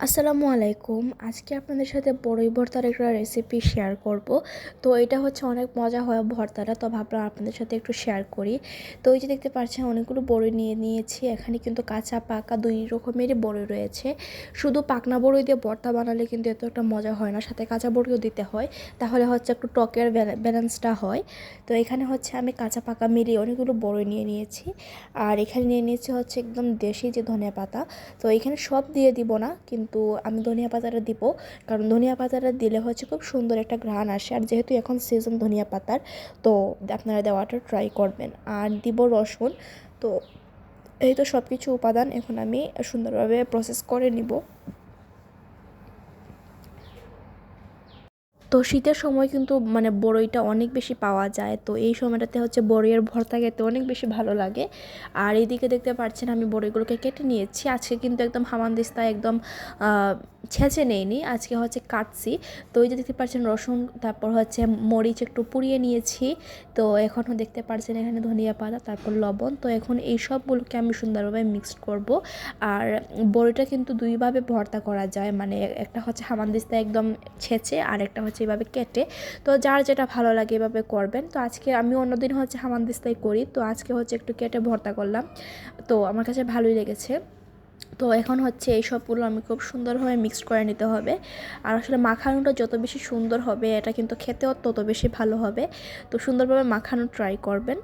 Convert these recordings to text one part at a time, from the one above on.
আসসালামু আলাইকুম। আজকে আপনাদের সাথে বড়ই ভর্তার একটা রেসিপি শেয়ার করব। তো এটা হচ্ছে অনেক মজা হয় ভর্তাটা, তো ভাবলাম আপনাদের সাথে একটু শেয়ার করি। তো এই যে দেখতে পাচ্ছেন অনেকগুলো বড়ই নিয়ে নিয়েছি। এখানে কিন্তু কাঁচা পাকা দুই রকমেরই বড়ই রয়েছে। শুধু পাকনা বড়ই দিয়ে ভর্তা বানালে কিন্তু এত একটা মজা হয় না, সাথে কাঁচা বড়িও দিতে হয়, তাহলে হচ্ছে একটু টকের ব্যালেন্সটা হয়। তো এখানে হচ্ছে আমি কাঁচা পাকা মিলিয়ে অনেকগুলো বড়ই নিয়ে নিয়েছি। আর এখানে নিয়ে নিয়েছি হচ্ছে একদম দেশি যে ধনিয়া পাতা। তো এখানে সব দিয়ে দিব না, কিন্তু আমি ধনিয়া পাতাটা দিব, কারণ ধনিয়া পাতাটা দিলে হচ্ছে খুব সুন্দর একটা ঘ্রাণ আসে। আর যেহেতু এখন সিজন ধনিয়া পাতার, তো আপনারা দেওয়াটা ট্রাই করবেন। আর দিব রসুন। তো এই তো সব কিছু উপাদান এখন আমি সুন্দরভাবে প্রসেস করে নিব। তো শীতের সময় কিন্তু বড়ইটা অনেক বেশি পাওয়া যায়, তো এই সময়টাতে হচ্ছে বড়ইয়ের ভর্তা খেতে অনেক বেশি ভালো লাগে। আর এইদিকে দেখতে পাচ্ছেন আমি বড়ইগুলোকে কেটে নিয়েছি। আজকে কিন্তু একদম হামানদিস্তা একদম ছেঁচে নেইনি, আজকে হচ্ছে কাটছি। তো এই যে দেখতে পাচ্ছেন রসুন, তারপর হচ্ছে মরিচ একটু পুড়িয়ে নিয়েছি। তো এখনও দেখতে পাচ্ছেন এখানে ধনিয়া পাতা, তারপর লবণ। তো এখন এই সবগুলোকে আমি সুন্দরভাবে মিক্সড করব। আর বড়িটা কিন্তু দুইভাবে ভর্তা করা যায়, একটা হচ্ছে হামানদিস্তা একদম ছেঁচে, আর একটা হচ্ছে এভাবে কেটে। তো যার যেটা ভালো লাগে এভাবে করবেন। তো আজকে আমি অন্যদিন হচ্ছে হামানদিস্তাই করি, তো আজকে হচ্ছে একটু কেটে ভর্তা করলাম, তো আমার কাছে ভালোই লেগেছে। তো এখন হচ্ছে এই সবগুলো আমি খুব সুন্দরভাবে মিক্সড করে নিতে হবে। আর আসলে মাখানোটা যত বেশি সুন্দর হবে, এটা কিন্তু খেতেও তত বেশি ভালো হবে। তো সুন্দরভাবে মাখানো ট্রাই করবেন।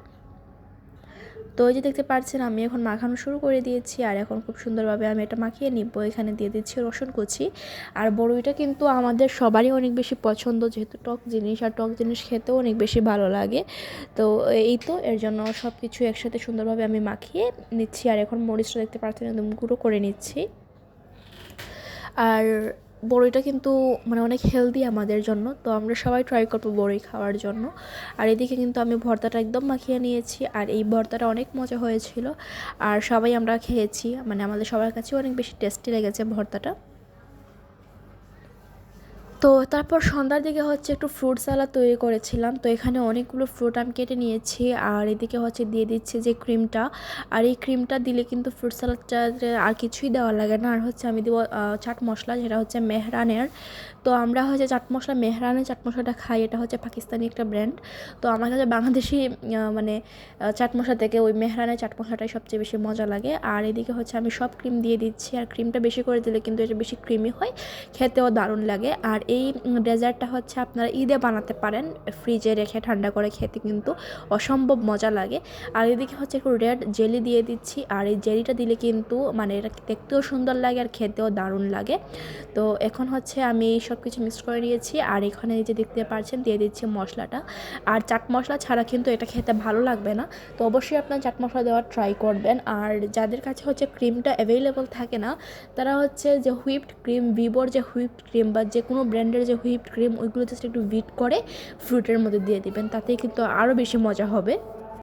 তো এই যে দেখতে পাচ্ছেন আমি এখন মাখানো শুরু করে দিয়েছি, আর এখন খুব সুন্দরভাবে আমি এটা মাখিয়ে নিব। এখানে দিয়ে দিচ্ছি রসুন কুচি। আর বড়ইটা কিন্তু আমাদের সবারই অনেক বেশি পছন্দ, যেহেতু টক জিনিস, আর টক জিনিস খেতেও অনেক বেশি ভালো লাগে। তো এই তো এর জন্য সব কিছু একসাথে সুন্দরভাবে আমি মাখিয়ে নিচ্ছি। আর এখন মরিচটা দেখতে পাচ্ছেন একদম গুঁড়ো করে নিচ্ছি। আর বড়িটা কিন্তু অনেক হেলদি আমাদের জন্য, তো আমরা সবাই ট্রাই করবো বড়ি খাওয়ার জন্য। আর এদিকে কিন্তু আমি ভর্তাটা একদম মাখিয়ে নিয়েছি, আর এই ভর্তাটা অনেক মজা হয়েছিল। আর সবাই আমরা খেয়েছি, আমাদের সবার কাছেও অনেক বেশি টেস্টি লেগেছে ভর্তাটা। তো তারপর সন্ধ্যার দিকে হচ্ছে একটু ফ্রুট সালাদ তৈরি করেছিলাম। তো এখানে অনেকগুলো ফ্রুট আমি কেটে নিয়েছি, আর এদিকে হচ্ছে দিয়ে দিচ্ছি যে ক্রিমটা। আর এই ক্রিমটা দিলে কিন্তু ফ্রুট সালাদটা আর কিছুই দেওয়া লাগে না। আর হচ্ছে আমি দেবো চাট মশলা, যেটা হচ্ছে মেহরানের। তো আমরা হচ্ছে চাট মশলা, মেহরানের চাট মশলাটা খাই, এটা হচ্ছে পাকিস্তানি একটা ব্র্যান্ড। তো আমার কাছে বাংলাদেশি চাট মশলা থেকে ওই মেহরানের চাট মশলাটাই সবচেয়ে বেশি মজা লাগে। আর এদিকে হচ্ছে আমি সব ক্রিম দিয়ে দিচ্ছি, আর ক্রিমটা বেশি করে দিলে কিন্তু এটা বেশি ক্রিমি হয়, খেতেও দারুণ লাগে। আর এই ডেজার্টটা হচ্ছে আপনারা ঈদে বানাতে পারেন, ফ্রিজে রেখে ঠান্ডা করে খেতে কিন্তু অসম্ভব মজা লাগে। আর এদিকে হচ্ছে একটু রেড জেলি দিয়ে দিচ্ছি, আর এই জেলিটা দিলে কিন্তু এটা দেখতেও সুন্দর লাগে আর খেতেও দারুণ লাগে। তো এখন হচ্ছে আমি এই সব কিছু মিক্স করে নিয়েছি, আর এখানে এই যে দেখতে পাচ্ছেন দিয়ে দিচ্ছি মশলাটা। আর চাট মশলা ছাড়া কিন্তু এটা খেতে ভালো লাগবে না, তো অবশ্যই আপনার চাট মশলা দেওয়ার ট্রাই করবেন। আর যাদের কাছে হচ্ছে ক্রিমটা অ্যাভেলেবল থাকে না, তারা হচ্ছে যে হুইপড ক্রিম, ভিভোর যে হুইপড ক্রিম বা যে কোনো ব্র্যান্ডের যে হুইপড ক্রিম, ওইগুলো জাস্ট একটু বিট করে ফ্রুটের মধ্যে দিয়ে দিবেন, তাতেই কিন্তু আরও বেশি মজা হবে।